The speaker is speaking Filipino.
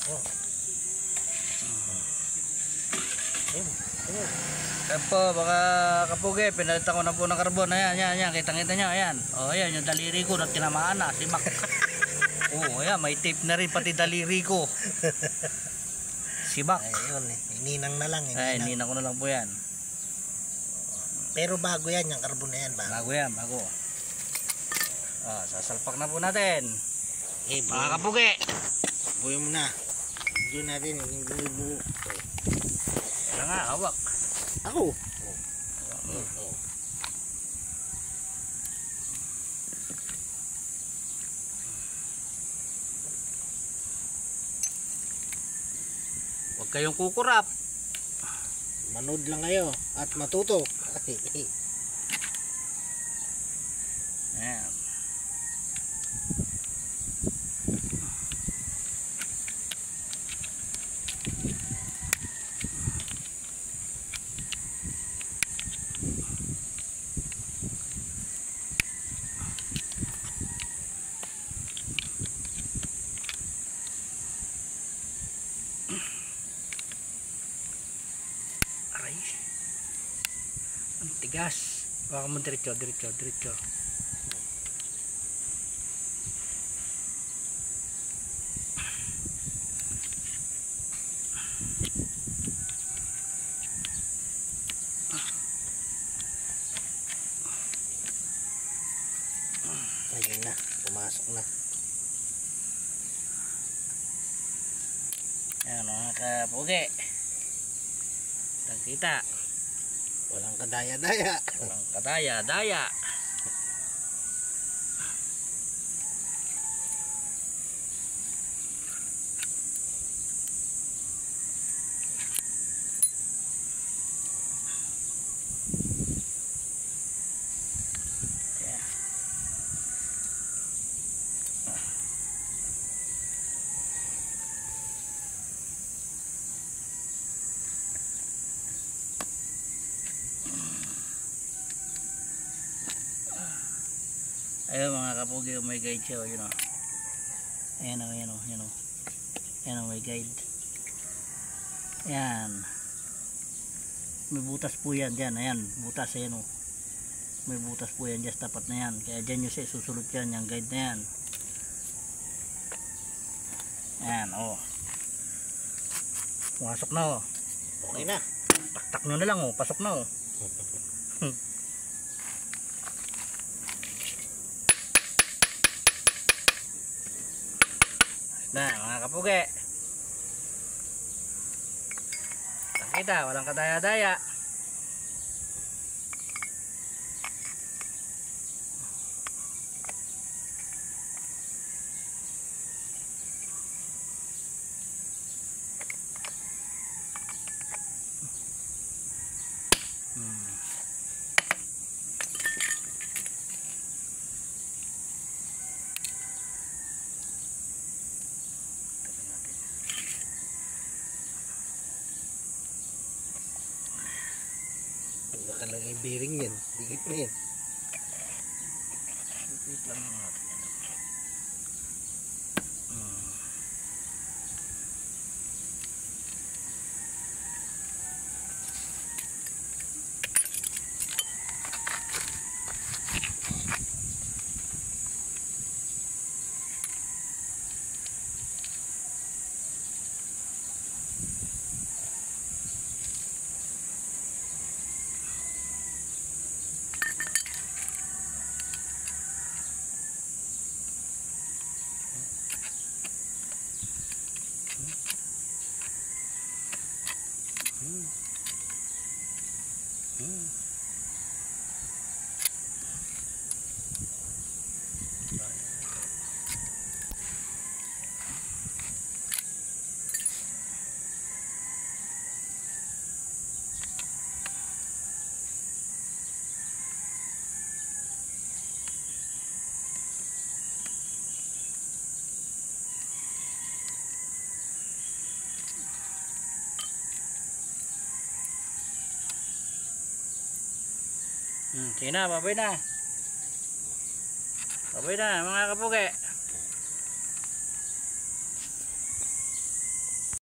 Oh. Ayan po, baka kapugi, pinalitan ko na po ng karbon. Ayan, ayan, kitang-kita nyo, ayan. O, ayan, yung daliri ko na tinamaan na, si Mac. O, ayan, may tape na rin pati daliri ko. Si Mac. Ayun, ininang na lang. Ay, ninang ko na lang po yan. Pero bago yan, yung karbon na yan. Bago yan, bago. Ah, sasalpak na po natin. Mga kapugi. Buhay mo na. Diyan natin, yung buo. Kaya nga, hawak. Ako. Huwag kayong kukurap. Manood lang kayo at matuto. Ayan. Aray. Ang tigas. Baka mo diretso. Ayun na, pumasok na. Ayan mga kapugi. Kita. Walang kadaya-daya. Walang kadaya-daya. Ayun mga kapugi, may guide siya, yun o. Ayan o, ayan o, ayan o. Ayan o, may guide. Ayan. May butas po yan dyan, ayan, butas, ayan o. May butas po yan, just tapat na yan. Kaya dyan nyo siya susulot yan, yung guide na yan. Ayan o. Pumasok na o. Okay na. Taktak nyo na lang o, pasok na o. Na mga kapugi, kita, walang kadaya-daya. Nakalagay bearing yan. Dikit na yan. Dikit lang natin yan. Sige na, babay na. Babay na mga kapugi.